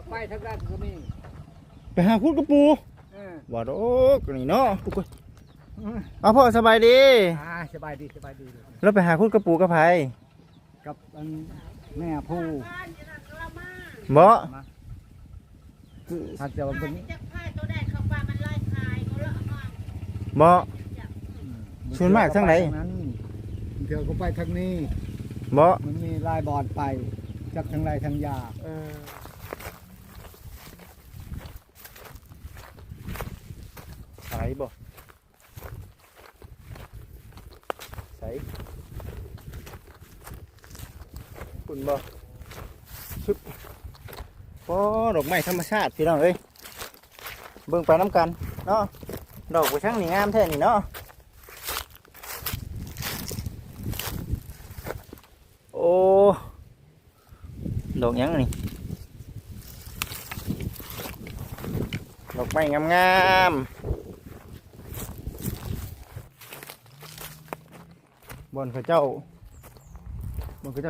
ไปทางด้านก็มีไปหาพูดกับปูบ่ดอกนี่เนาะเอาพ่อสบายดีสบายดีแล้วไปหาพูดกับปูกับไผกับแม่ผู้บ่ถ้าจะว่าเป็นบ่ส่วนมากทางไหนเดี๋ยวก็ไปทางนี้บ่มันมีลายบอดไปจากทางไรทางยาใส่บ่ใส่คุณบ่ชุบโอ้ดอกไม้ธรรมชาติพี่น้องเอ้ยเบิ่งไปน้ำกันเนาะดอกกระช่างนี่งามแท้นี่เนาะโอ้ดอกยังนี่ดอกไม้งามๆบนเขาเจ้า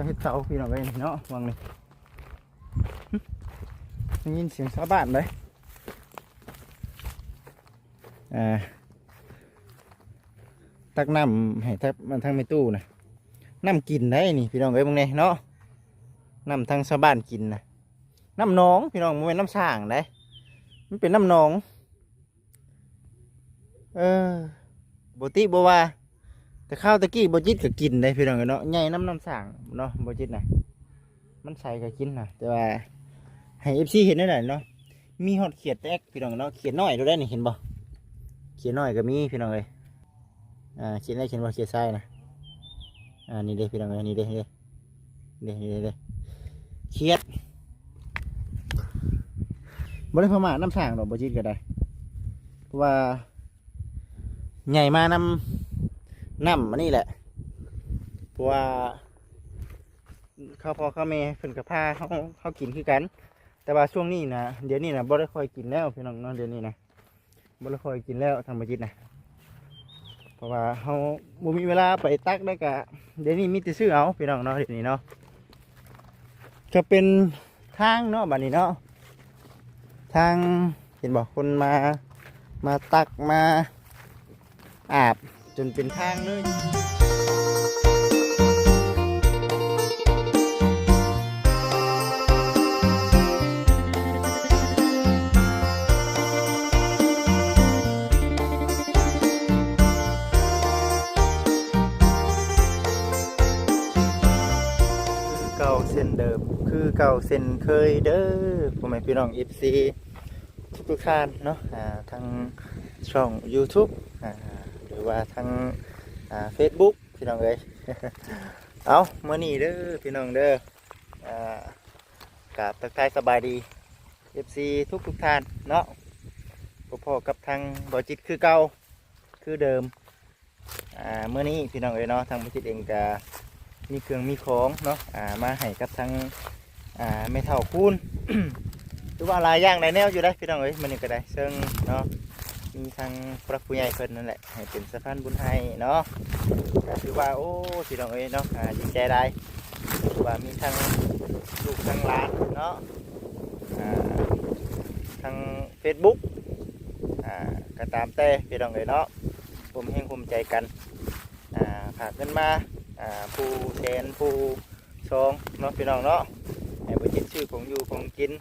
เฮ็ดเสาพี่น้องเอ้ยเนาะวางนี่ได้ยินเสียงชาวบ้านเลยตักน้ำให้มันทั้งไม่ตู้นะน้ำกินได้นี่พี่น้องเอ้ยมึงเนี่ยเนาะน้ำทั้งชาวบ้านกินนะน้ำหนองพี่น้องมันเป็นน้ำสร้างได้มันเป็นน้ำหนองบติบว่าแต่ข้าวตะกี้บจิตก็กินได้พี่น้องเนาะใหญ่น้ำสร้างเนาะบจิตนะมันใส่ก็กินนะแต่ว่าให้เอฟซีเห็นได้ไหนเนาะมีหอดเขียดแตกพี่น้องเนาะเขียดน้อยดูได้นี่เห็นบ่เขียดน้อยก็มีพี่น้องเลยเขียดได้เขียนว่าเขียดทรายนะนี่เด้พี่น้องเลยนี่เด้เขียดบริพมาน้ำสร้างดอกบจิตก็ได้เพราะว่าใหญ่มาน้ำอันนี้แหละเพราะว่าข้าวพ่อข้าวแม่เพิ่นกับผ้าเขากินคือกันแต่ว่าช่วงนี้นะเดี๋ยวนี้นะบ่ได้ค่อยกินแล้วพี่น้องเนาะเดี๋ยวนี้นะบ่ได้ค่อยกินแล้วทางบจิตนะเพราะว่าเขาบ่มีเวลาไปตักได้กะเดี๋ยวนี้มีแต่ซื้อเอาพี่น้องเนาะเดี๋ยวนี้เนาะจะเป็นทางเนาะบัดนี้เนาะทางเห็นบอกคนมาตักมาอาบจนเป็นทางเลยเก่าเส้นเดิมคือเก่าเส้นเคยเด้อพ่อแม่พี่น้อง FC ทุกท่านเนาะทางช่อง YouTube หรือว่าทางFacebook พี่น้องเอ้ย เอาเมื่อนี้เด้อพี่น้องเด้อกราบทักทายสบายดี FC ทุกท่านเนาะพอๆกับทางบ่จิตคือเก่าคือเดิมเมื่อนี้พี่น้องเอ้ยเนาะทางบ่จิตเองก็มีเครื่องมีของเนาะมาให้กับทางไม่เท่าคูณ หรือว่าหลายอย่างหลายแนวอยู่ได้พี่น้องเอ้ยมันนี่ก็ได้ซึ่งเนาะมีทางพระผู้ใหญ่เพิ่นนั่นแหละให้เป็นสะพานบุญให้เนาะก็ถือว่าโอ้พี่น้องเอ้ยเนาะดีใจได้ถือว่ามีทางลูกทางหลานเนาะทาง Facebook ก็ตามแต่พี่น้องเอ้ยเนาะผมแห่งภูมิใจกันฝากเงินมาผู้แทนผู้ซองเนาะพี่น้องเนาะให้บ่จิตชื่อของอยู่ของกิน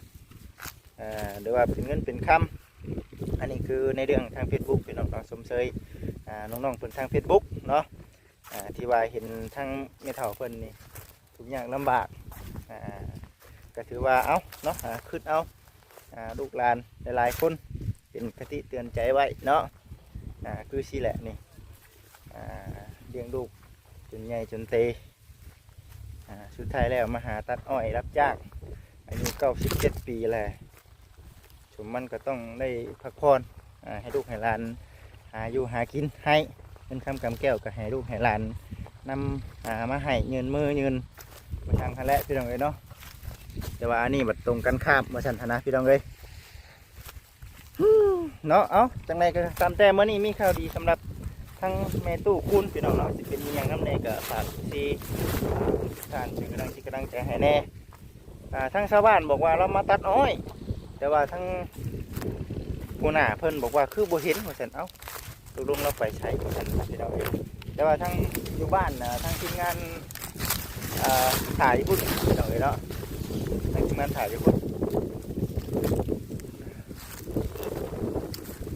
หรือว่าเป็นเงินเป็นคำอันนี้คือในเรื่องทาง Facebook พี่น้องสมเสยน้องๆเพิ่นทาง Facebook เนาะที่ว่าเห็นทางแม่เฒ่าเพิ่นนี่ทุกอย่างลำบากก็ถือว่าเอาเนาะขึ้นเอาลูกหลานหลายๆคนเป็นคติเตือนใจไว้เนาะคือสิแหละนี่เลี้ยงลูกจนใหญ่จนเตสุดท้ายแล้วมาหาตัดอ้อยรับจ้างอายุ97 ปีแล้วชมมันก็ต้องได้พักผ่อนให้ลูกให้หลานหาอยู่หากินให้เป็นคำกำแก้วก็ให้ลูกให้หลานนำมาให้เงินมือเงินมาทางทะเลพี่น้องเลยเนาะแต่ว่าอันนี้บัดตรงกันข้ามมาชันธนะพี่น้องเลยเนาะเอาจังไรก็ตามแต่เมื่อนี้มีข่าวดีสำหรับทั้งแม่ตู้คุณพี่น้องเนาะสิเป็นอย่างน้ำแน่กับฝากซีทานเป็นกำลังใจให้แน่ ทั้งชาวบ้านบอกว่าเรามาตัดอ้อยแต่ว่าทั้งผู้หน้าเพิ่นบอกว่าคือบ่เห็นว่าซั่นเอ้าตกลงเราไปใช้ว่าซั่นพี่น้องเอ้ยแต่ว่าทั้งอยู่บ้านทั้งทีมงานถ่ายอยู่พุ่นพี่น้องเอ้ยเนาะทั้งทีมงานถ่ายอยู่พุ่น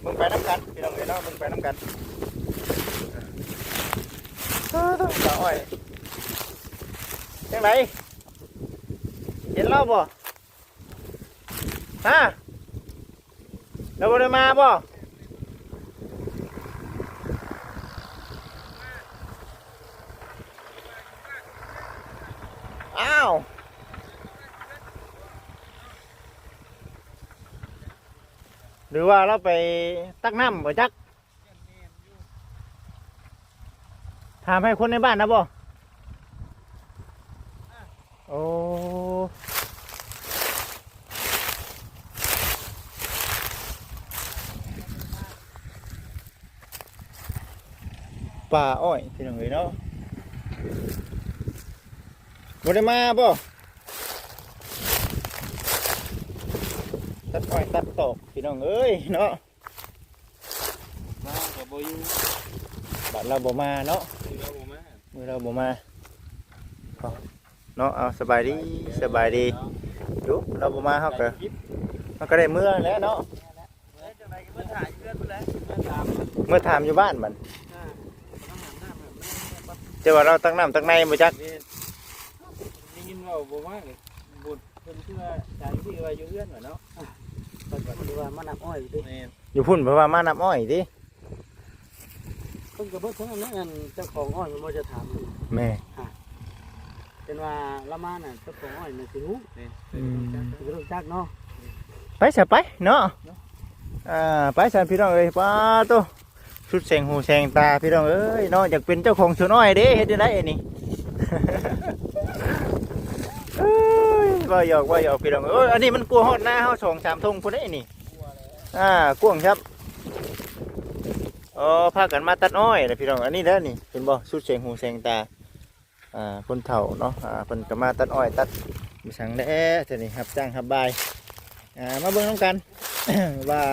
มึงไปน้ำกันพี่น้องเอ้ยเนาะมึงไปน้ำกันสาวอ้อยจังไหนเห็นเราบ่ฮะเราบ่ได้มาบ่อ้าวหรือว่าเราไปตักน้ำบ่จักถามให้คนในบ้านนะบ่โอ้ป่าอ้อยพี่น้องเอ้ยเนาะบ่ได้มาบ่ตัดอ้อยตัดตอกพี่น้องเอ้ยเนาะ มากับโบอยู บัดเราบ่มาเนาะ คือเราบ่มา มือเราบ่มาเนาะเอาสบายดีสบายดีดูเราบ่มาเฮาก็ได้เมื่อแล้วเนาะ จังไรก็มาถ่ายเพื่อนไปแล้วมาตาม เมื่อถามอยู่บ้านมันจะว่าเราตั้งน้ำตั้งในบ่จัก ได้ยินว่าบ่มาเลยบุญเพิ่นคือว่าจ่ายที่ว่าอยู่เพื่อนเหรอเนาะเพิ่นก็คือว่ามานับอ้อยดิ อยู่พุ่นเพราะว่ามานับอ้อยติ เพิ่นก็เบิดทั้งนั้นเจ้าของอ้อยมันบ่จะถาม แม่ เป็นว่าละมาน่ะเจ้าของอ้อยมันสิรู้คือรู้จักเนาะ ไปซะไปเนาะไปซะพี่น้องเอ้ยป้าโตชุดแสงหูแสงตาพี่น้องเอ้ยเนาะอยากเป็นเจ้าของสวนอ้อยเด้เฮ็ดจังได๋นี่ เอ้ยว่าหยอกพี่น้องเอ้ยอันนี้มันกลัวฮอดหน้าเฮา2-3 ทุ่งพุ่นได้นี่กวางครับพากันมาตัดอ้อยนะพี่น้องอันนี้แล้วนี่เห็นบ่ชุดแสงหูแสงตาคนเฒ่าเนาะเพิ่นก็มาตัดอ้อยตัดมีสังแด้เท่านี้ครับจ้างครับบายมาเบิ่งน้ำกัน ว่า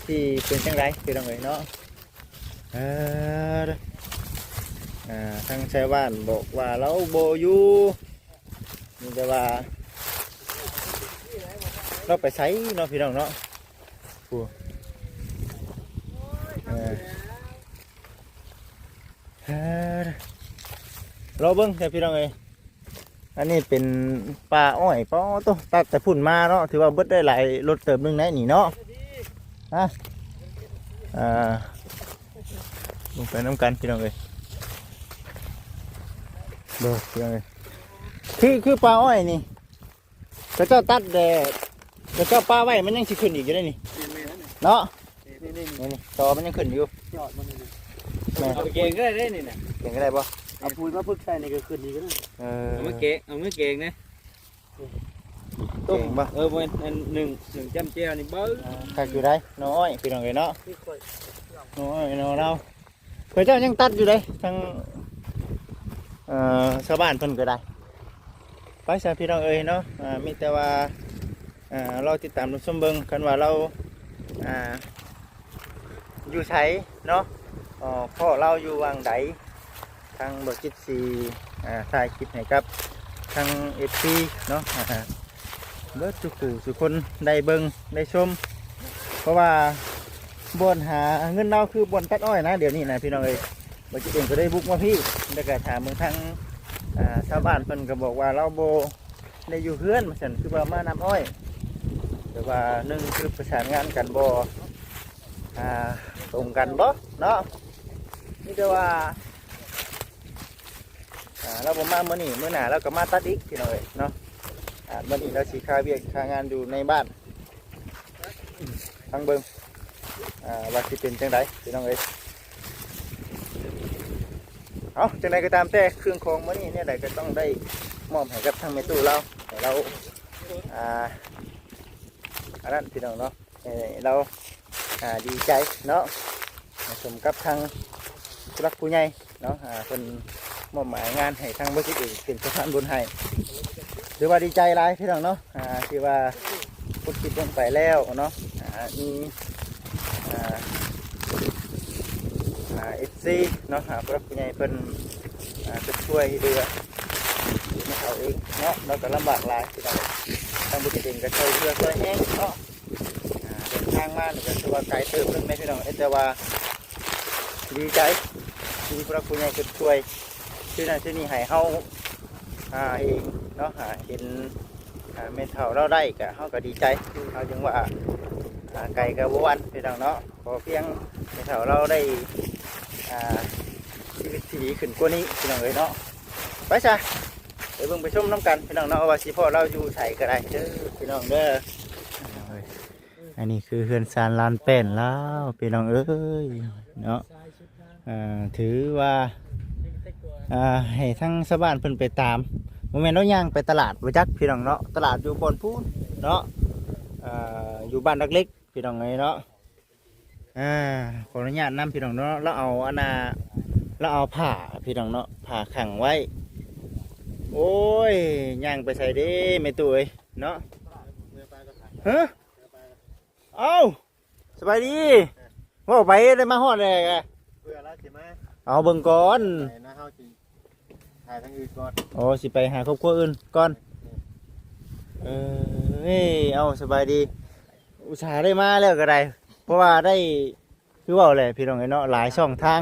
ที่เป็นจังไรพี่น้องเอ้ยเนาะทางชาวบ้านบอกว่าเราโบอยู่นี่แต่ว่าเราไปไสเนาะพี่น้องเนาะเราเบิ่งแต่พี่น้องเอ้ยอันนี้เป็นป่าอ้อยป้อโตตัดแต่พุ่นมาเนาะถือว่าเบิดได้หลายรถเติมนึงไหนนี่เนาะลงไปน้ำกันพี่น้องเอ้ยเด้อพี่น้องเอ้ยคือป่าอ้อยนี่กระเจ้าตัดแต่กระเจ้าป่าไว้มันยังสิขึ้นอีกอยู่ได้นี่เนาะนี่ต่อมันยังขึ้นอยู่ ยอดมันนี่ เอาไปเกงก็ได้นี่นะเกงก็ได้ป่ะ เอาปุ๋ยมาพึกใส่นี่ก็ขึ้นดีก็ได้ เอามาเกงนะ ต้ม ป่ะ มันหนึ่งจ้ำเจียวนี่เบิ้ล ตัดอยู่ได้น้อยพี่น้องเลยเนาะน้อยน้อยเราเพื่อเจ้ายังตัดอยู่ได้ทั้งชาวบ้านเพิ่นก็ได้ไปสาพี่น้องเอ้ยเนาะมีแต่ว่าเราติดตามรับชมเบิ่งกันว่าเราอยู่ไสเนาะพ่อเราอยู่วางใดทางบจิตสีถ่ายคลิปให้กับทางFCเนาะเบิดทุกคนได้เบิ่งได้ชมเพราะว่าบ่อนหาเงินเราคือบ่อนตัดอ้อยนะเดี๋ยวนี้นะพี่น้องเอ้ยบจิตเองก็ได้บุกมาพี่แล้วก็ถามเมืองทางชาวบ้านเพิ่นก็บอกว่าเราโบได้อยู่เฮือนมาสั่นคือว่ามานำอ้อยแต่ว่าหนึ่งคือประสานงานกันบ่ตรงกันบ่เนาะนี่แต่ว่าเราบ่มาเมื่อนี้เมื่อหน้าเราก็มาตัดอีกพี่น้องเอ้ยเนาะเมื่อนี้เราสิค่าเวียกค่างานอยู่ในบ้านทางเบิ่งว่าสิเป็นจังไดพี่น้องเอ้ยเอาจังไดก็ตามแต่เครื่องของมื้อนี้เนี่ยใดก็ต้องได้มอบให้กับทางแม่ตู้เราให้เราอันนั้นพี่น้องเนาะเราดีใจเนาะสมกับทางผู้รักผู้ใหญ่เนาะเพิ่นมอบหมายงานให้ทางบริษัทเองเป็นสถานบุญให้ หรือว่าดีใจหลายพี่น้องเนาะที่ว่าพุทธิดลงไปแล้วเนาะมีFC เนาะผู้รับผู้ใหญ่เพิ่นจะช่วยเหลือให้เขาเองเนาะเราก็ลำบากหลายพี่น้องทางบุญเองก็ช่วยเหลือช่วยแห้งเนาะเดินทางมาก็ถือว่าไกลเติบนึงแม่พี่น้องแต่ว่าดีใจที่ผู้รับผู้ใหญ่จะช่วยชื่อนั้นชื่อนี้ให้เฮาเองเนาะเห็นเมนเท่าเราได้ก็เฮาก็ดีใจเขาจึงว่าไก่กับวันพี่น้องเนาะพอเพียงเมนเท่าเราได้ชีวิตที่ดีขึ้นกว่านี้พี่น้องเลยเนาะไปจ้ะเดี๋ยวเบิ่งไปชมน้ำกันพี่น้องเนาะว่าสิพ่อเราอยู่ไสก็ได้เด้อพี่น้องเด้ออันนี้คือเฮือนซานลานเป็นแล้วพี่น้องเอ้ยเนาะถือว่าให้ทั้งชาวบ้านเพิ่นไปตามโมเมนต์เราย่างไปตลาดไปจักพี่น้องเนาะตลาดอยู่บนพูนเนาะอยู่บ้านเล็กๆพี่น้องไงเนาะขออนุญาตนำพี่น้องเนาะแล้วเอาแล้วเอาผ้าพี่น้องเนาะผ้าขังไว้โอ้ยย่างไปใส่เด้ไม่ตัวเนาะฮะเอาสบายดีว่าไปได้มาฮอดเลยแก เพื่อแล้วสิมา เอาเบิ่งก่อน นะเฮาสิถ่ายทางอื่นก่อน โอ้สิไปหาครอบครัวอื่นก่อนเอาสบายดีอุตส่าห์ได้มาแล้วก็ได้เพราะว่าได้คือว่าแหละพี่น้องไอ้เนาะหลายช่องทาง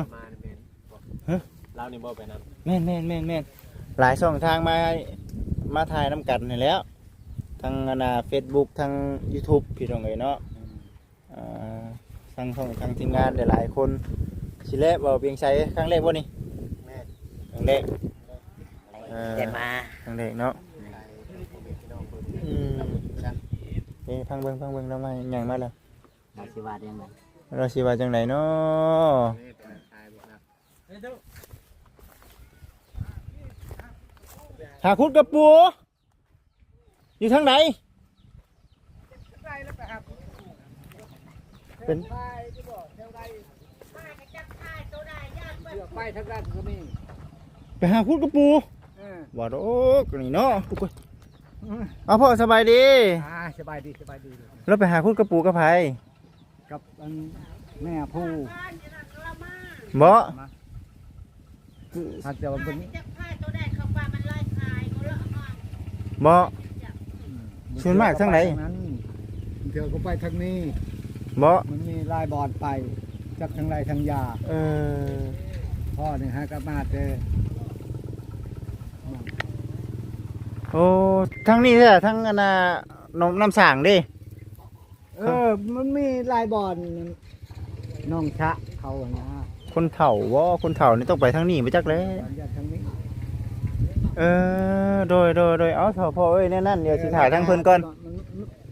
เรานี่บ่ไปนำแม่นหลายช่องทางมาถ่ายน้ำกันนี่แล้วทางFacebook ทาง YouTube พี่น้องไอ้เนาะทางทีมงานหลายๆคนสิแลบ่เพียงใช้ครั้งแรกบ่นี่ครั้งแรกได้มา ครั้งแรกเนาะพังเบิ่งแล้วมาอย่างมาแล้ว เราสิว่าได้ไหม เราสิว่าจังไหนเนาะหาคุดกระปูอยู่ทางไหนเป็น ไปทางด้านก็มี ไปหาคุดกระปูว่าโอ้กนี่เนาะทุกคนเอาพ่อสบายดีสบายดีแล้วไปหาคุดกระปูกับไผกับแม่ผู้บ่ถ้าจะว่าเป็นบ่ส่วนมากทางไหนเธอก็ไปทางนี้บ่มันมีลายบอลไปจากทางไรทางยาพ่อเนี่ยฮะก็มาเจอโอ้ทางนี้แหละทางน้ำสางดิมันมีลายบอลน้องชะเขาอย่างนี้คนเฒ่าว่าคนเฒ่านี่ต้องไปทางนี้ไปจักแล้วทางนี้โดยเอาเฒ่าพ่อเอ้ยแน่นั่นเดี๋ยวสิถ่ายทางเพิ่นก่อน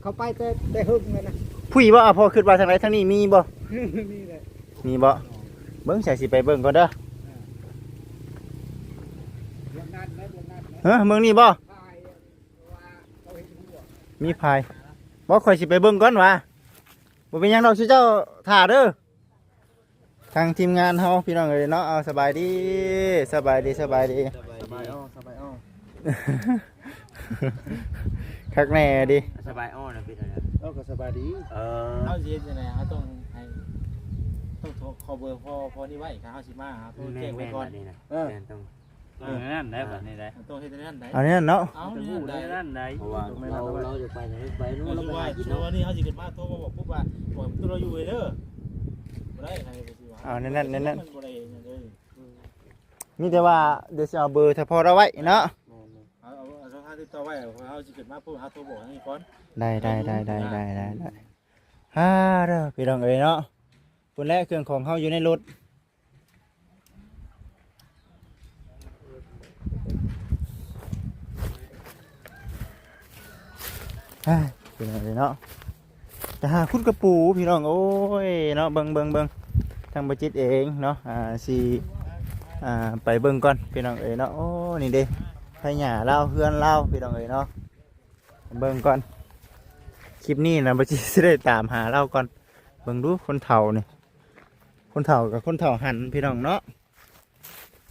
เขาไปแต่หึงเลยนะผู้หญิงว่าพ่อขึ้นมาทางไหนทางนี้มีบ่มีเลยมีบ่เบิ่งใส่สิไปเบิ่งก่อนเด้อเมืองนี้บ่มีพายบ่ข่อยสิไปเบิ่งก่อนวะบ่เป็นหยังดอกสิเจ้าถ่าเด้อทางทีมงานเฮาพี่น้องเอ้ยเนาะเอาสบายดีสบายอ้อคักแน่ดิสบายอ้อนะพี่นะก็สบายดีเฮาสิเฮ็ดจังได๋เฮาต้องขอเบอร์พอนี่ไว้ครับเฮาสิมาโทรแจ้งไว้ก่อนต้องนั่นได้แบบนี้ได้ต้องเฮ็ดนั่นได้อันนี้เนาะเอาได้นั่นได้เพราะว่าเราจะไปนู้นเราไปกิน เนาะวันนี้เฮาสิขึ้นมาโทรมาบอกปุ๊บว่าตัวเราอยู่เด้อบ่ได้ใครไปสิว่านั่นมีแต่ว่าเดี๋ยวจะเอาเบอร์ถ้าพอเราไว้เนาะเอาช่องทางติดต่อไว้เขาจะเกิดมาปุ๊บเขาโทรบอกให้ก่อนได้เด้อพี่น้องเอ้ยเนาะคนแรกเครื่องของเขาอยู่ในรถพี่น้องเอ้ยเนาะจะหาคุดกระปูพี่น้องโอ้ยเนาะเบิ่งทางบัจิตเองเนาะสิไปเบิ่งก่อนพี่น้องเอ๋ยเนาะโอ้นี่เด้ไผหญ้าเล่าเฮือนเล่าพี่น้องเอ๋ยเนาะเบิ่งก่อนคลิปนี้นะบัจิตสิได้ตามหาเล่าก่อนเบิ่งดูคนเฒ่านี่คนเฒ่ากับคนเฒ่าหันพี่น้องเนาะ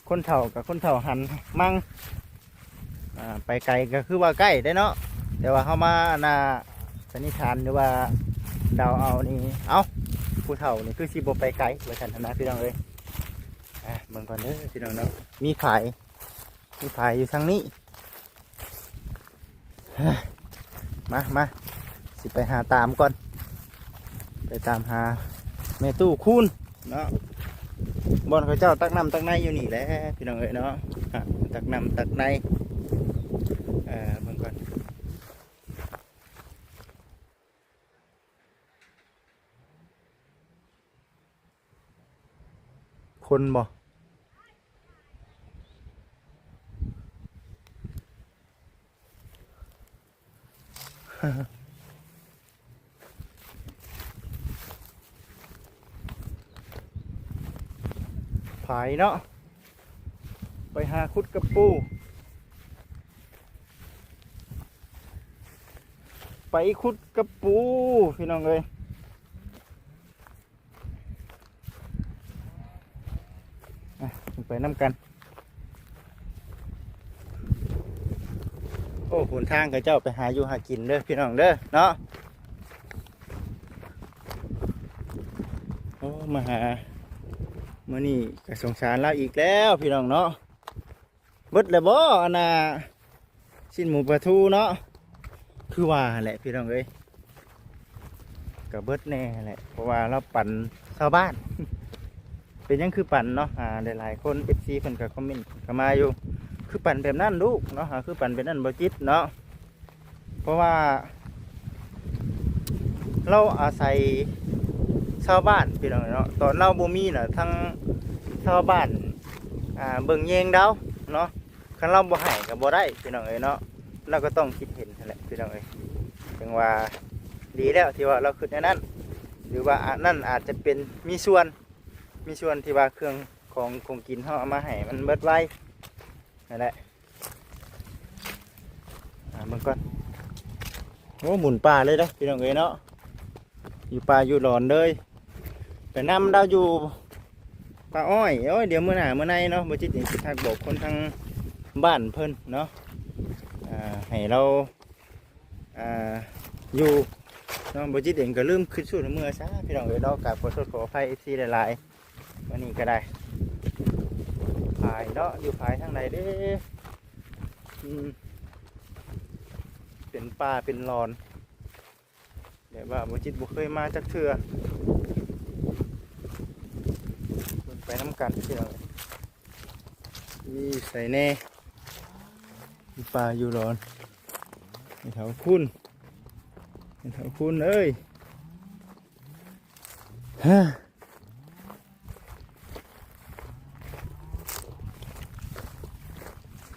คนเฒ่ากับคนเฒ่าหันมั่ง ไปไกลก็คือว่าใกล้ได้เนาะแต่ว่าเขามาสันนิษฐานหรือว่าเดาเอานี่เอาผู้เฒ่านี่คือสิบไปไกลไว้กันนะพี่น้องเลยเบิ่งก่อนเด้อพี่น้องเนาะมีผายอยู่ทางนี้มาสิไปหาตามก่อนไปตามหาแม่ตู้คูณเนาะบอนเขาเจ้าตักน้ำตักในอยู่นี่แหละพี่น้องเอ้ยเนาะตักน้ำตักในเบิ่งก่อนคนบ่ ผายเนาะไปหาคุดกระปูไปคุดกระปูพี่น้องเอ้ยไปน้ำกันโอ้หนทางกับเจ้าไปหาอยู่หากินเด้อพี่น้องเด้อเนาะโอ้มาหามื่อนี้ก็สงสารเราอีกแล้วพี่น้องเนาะเบิดเลยบ่อันน่ะชิ้นหมูปลาทูเนาะคือว่าแหละพี่น้องเอ้ยก็เบิดแน่แหละเพราะว่าเราปั่นชาวบ้าน เป็นยังคือปั่นเนาะหลายๆคน FC เพิ่นก็คอมเมนต์เข้ามาอยู่คือปั่นแบบนั้นลูกเนาะคือปั่นแบบนั้นบ่จิตเนาะเพราะว่าเราอาศัยชาวบ้านพี่น้องเนาะตอนเราบ่มีน่ะทั้งชาวบ้านเบิ่งแยงดาวเนาะคันเราบ่ให้ก็บ่ได้พี่น้องเอ้ยเนาะเราก็ต้องคิดเห็นนั่นแหละพี่น้องเอ้ยจังว่าดีแล้วที่ว่าเราคิดในนั้นหรือว่านั่นอาจจะเป็นมีส่วนที่ว่าเครื่องของกินเฮาเอามาให้มันเบิดไว้นั่นแหละเบิ่งก่อนโอ้หมุนป่าเลยเด้อพี่น้องเอ้ยเนาะอยู่ป่าอยู่หลอนเลยไปนำเราอยู่ป่าอ้อยเดี๋ยวมื้อหน้ามื้อในเนาะบ่จิตสิทักบอกคนทางบ้านเพิ่นเนาะให้เราอยู่เนาะบ่จิตเองก็ลืมขึ้นสู่เมื่อซะพี่น้องเอ้ยเนาะกราบขอโทษขออภัย FC หลายๆวันนี้ก็ได้ภายเนาะอยู่ภายทางไหนเด้เป็นป่าเป็นหลอนเดี๋ยวว่าบ่จิตบ่เคยมาจักเทื่อไปน้ำกันพี่น้องนี่ใส่แน่ปลาอยู่ร้อนในแถวคุณเอ้ยฮะ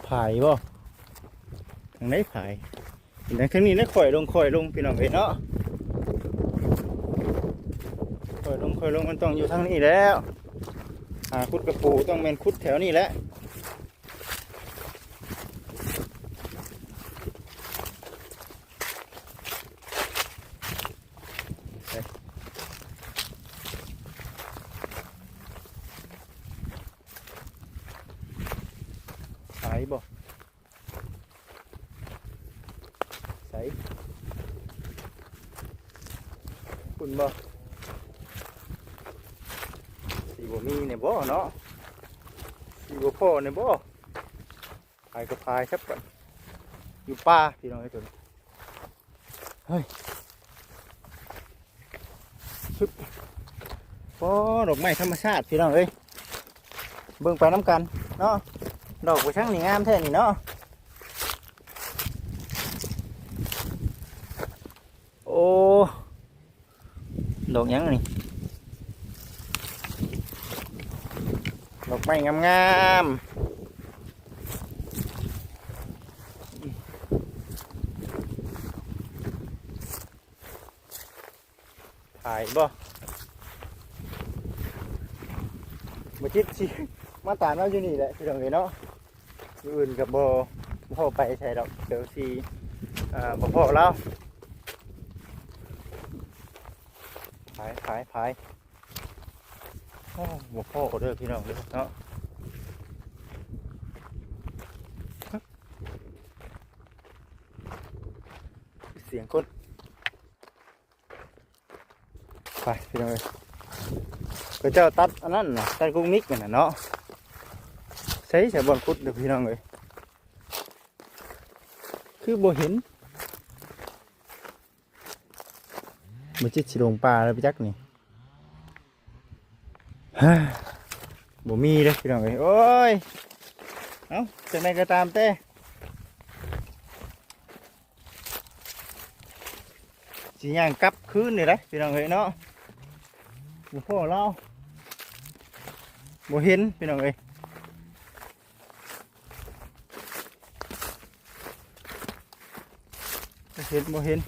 ผายบ่ทางไหนผายทางนี้นะข่อยลงพี่น้องเอ้ยเนาะข่อยลงมันต้องอยู่ทางนี้แล้วคุดกระปูต้องเป็นคุดแถวนี้แหละใส่บ่ใส่คุณบ่สีบ่มีเนี่ยบ่เนาะสีบ่พอเนี่ยบ่พายก็พายครับกันอยู่ป่าพี่น้องไอ้ตัวเฮ้ยชุดพอดอกไม้ธรรมชาติพี่น้องเอ้ยเบิ่งไปน้ำกันเนาะดอกบัวช่างนี่งามแท้นี่เนาะโอ้ดอกยังนี่ดอกไม้งามถ่ายบ่มาชิดสิมาตามเราอยู่นี่แหละพี่น้องเอ๋ยเนาะอยู่อื่นกับบ่พ่อไปใช่ดอกเดี๋ยวสิบ่พ่อเราผายโอ้บ่พ่อเด้อพี่น้องเด้อเนาะ สียงคนไปพี่น้องเอ้ยก็เจ้าตัดอันนั้นน่ะตัดกุ้งนิกนั่นน่ะเนาะใช้บอลคุดเด้อพี่น้องเอ้ยคือบ่เห็นบ่จิตสิลงปลาแล้วพี่จักนี่ฮ่าบ่มีเด้อพี่น้องเอ้ยโอ้ยเอ้าจังได๋ก็ตามแต่สิย่างกลับคืนนี่แหละพี่น้องเอ้ยเนาะบ่พอเราบ่เห็นพี่น้องเอ้ยบ่เห็นบ่เห็น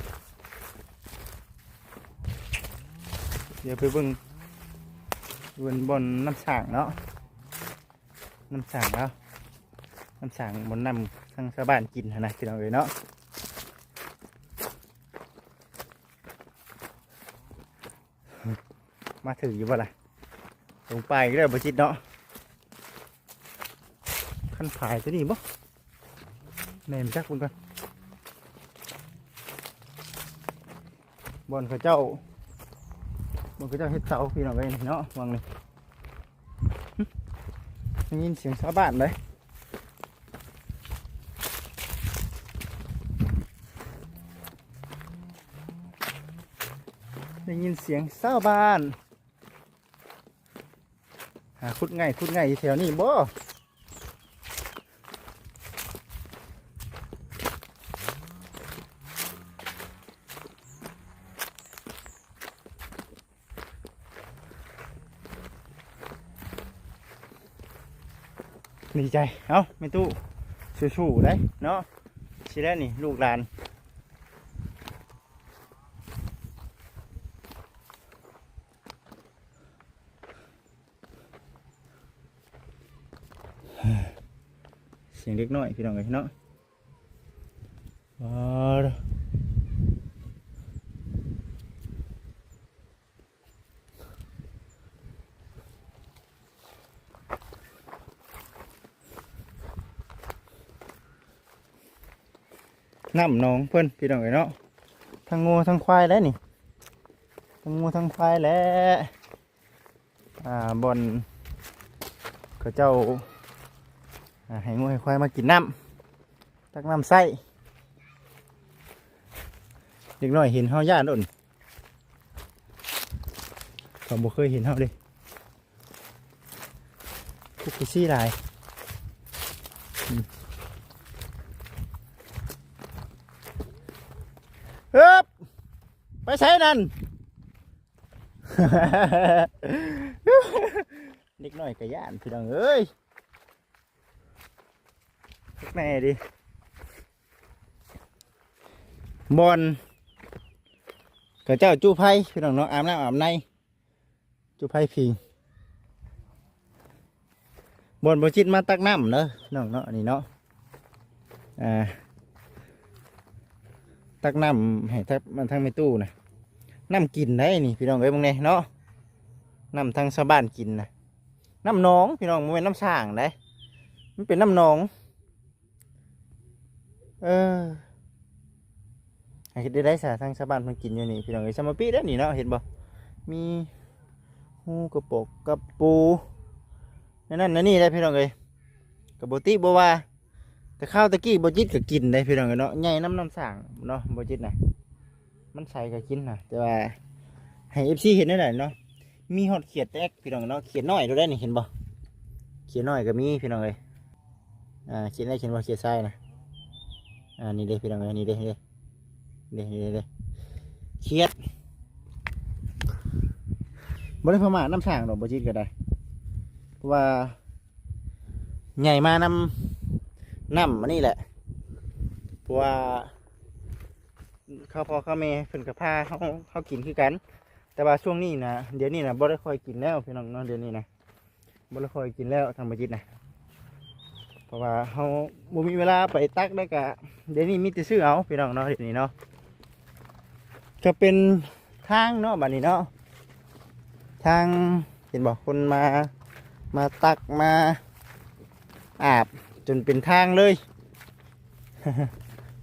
เดี๋ยวไปเบิ่งบนน้ำสางเนาะน้ำสางแล้วน้ำสางบนน้ำทางชาวบ้านกินนะพี่น้องเอ้ยเนาะมาถืออยู่บ่ล่ะลงไปก็ได้บ่จิตเนาะขั้นผายตัวนี้บ่แม่นจักคุณก่อนบอนเขาเจ้าเฮ็ดเสาพี่น้องเอ้ยเนาะวางนี่ได้ยินเสียงชาวบ้านเลยได้ยินเสียงชาวบ้านหาขุดง่ายอยู่แถวนี้บ่ดีใจเอ้าไม่ตู้สู้ๆได้เนาะสิได้นี่ลูกหลานเสียงเล็กน้อยพี่น้องเอ้ยเนาะน้ำหนองเพิ่นพี่น้องเอ้ยเนาะทั้งงูทั้งควายแล้วนี่ทั้งงูทั้งควายแล้วบอนเขาเจ้าให้งูให้ควายมากินน้ำตักน้ำใส่เด็กน้อยเห็นเฮาย่านโดนเขาบ่เคยเห็นเฮาเลยทุกข์ซี่หลายไปใช้นั่น เด็กน้อยกระย่านพี่น้องเอ้ยแม่ดิบอลกับเจ้าจูไพ่พี่น้องเนาะอาบน้ำอาบในจูไพ่พิงบอลบจิตมาตักน้ำเนาะน้องเนาะนี่เนาะตักน้ำให้ทักมันทั้งไม่ตู้นะน้ำกินได้นี่พี่น้องเอ้ยมึงเนี่ยเนาะน้ำทางชาวบ้านกินนะน้ำหนองพี่น้องมันเป็นน้ำสร้างได้มันเป็นน้ำหนองให้คิดได้สาทางชาวบ้านมันกินอยู่นี่พี่น้องเอ้ยสมปีได้นี่เนาะเห็นบ่มีหูกระปกกระปูนั่นนี่ได้พี่น้องเอ้ยกระโบติบัวแต่ข้าวตะกี้โบจิตก็กินได้พี่น้องเนาะใหญ่น้ำสร้างเนาะโบจิตนะมันใส่ก็กินนะแต่ว่าให้เอฟซีเห็นได้ไหนเนาะมีหอดเขียดแตกพี่น้องเนาะเขียดน้อยดูได้นี่เห็นบ่เขียดน้อยก็มีพี่น้องเลยเขียดได้เขียดบ่เขียดทรายนะนี่เด้พี่น้องเลยนี่เด้เขียดบ่ได้พม่าน้ำสร้างดอกโบจิตก็ได้เพราะว่าใหญ่มาน้ำอันนี้แหละเพราะว่าข้าวพ่อข้าวแม่เพิ่นกับผ้าเขากินคือกันแต่ว่าช่วงนี้นะเดี๋ยวนี้นะบ่ได้ค่อยกินแล้วพี่น้องเนาะเดี๋ยวนี้นะบ่ได้ค่อยกินแล้วทางบัจิตนะเพราะว่าเขาบ่มีเวลาไปตักได้กะเดี๋ยวนี้มีแต่ซื้อเอาพี่น้องเนาะเดี๋ยวนี้เนาะก็เป็นทางเนาะบัดนี้เนาะทางเห็นบอกคนมาตักมาอาบจนเป็นทางเลย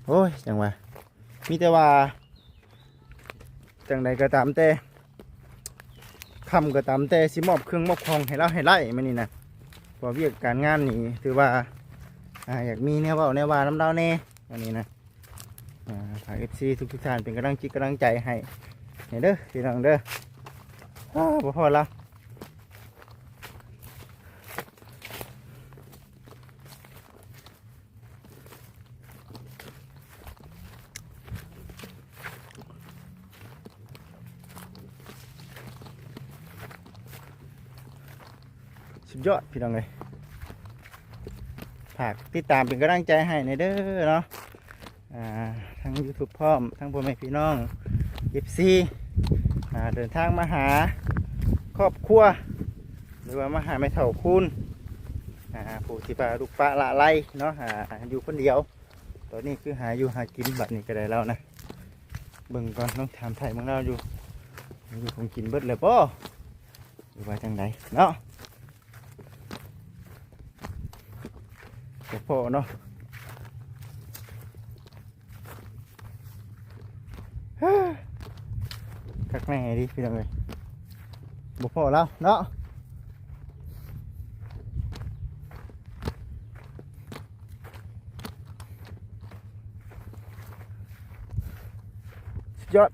โอ้ยจังหวะ มีแต่ว่าจังใดก็ตามแต่คำก็ตามแต่สิมอบเครื่องมอบของให้เราให้ไล่มานี่นะเพอเวียกการงานนี่ถือว่าอยากมีแนวเว้าแนวว่าน้ำเดาแน่อันนี้นะฝาก FC ทุกท่านเป็นกำลังใจให้เด้อพี่น้องเด้อบ่พอแล้วสุดยอดพี่น้องเลยฝากติดตามเป็นกำลังใจให้ในเด้อเนาะทั้ง YouTube พร้อมทั้งพ่อแม่พี่น้อง FC เดินทางมาหาครอบครัวหรือว่ามาหาแม่เฒ่าคุณผู้ที่ป่าลูกป่าละไล่เนาะอยู่คนเดียวตอนนี้คือหาอยู่หากินบัดนี้ก็ได้แล้วนะเบิ่งก่อนต้องถามไทยเมืองเราอยู่คงกินเบิดเลยป่หรือว่าจังไดเนาะพอเนาะคักแน่ดิพี่น้องเอ้ยบ่พอแล้วเนาะสุดยอด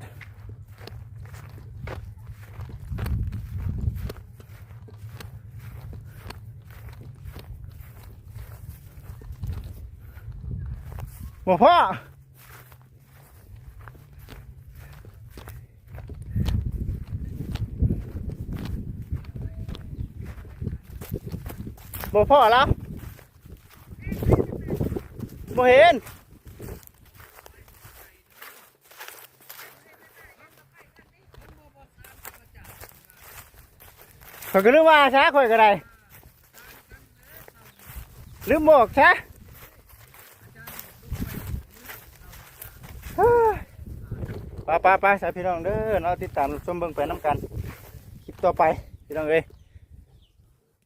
บ่พ่อบ่พ่อแล้วบ่เห็นข่อยก็นึกว่าช้าข่อยก็ได้ลืมบอกช้าไปสายพี่น้องเด้อเนาะติดตามชมเบิ่งไปน้ำกันคลิปต่อไปพี่น้องเอ้ย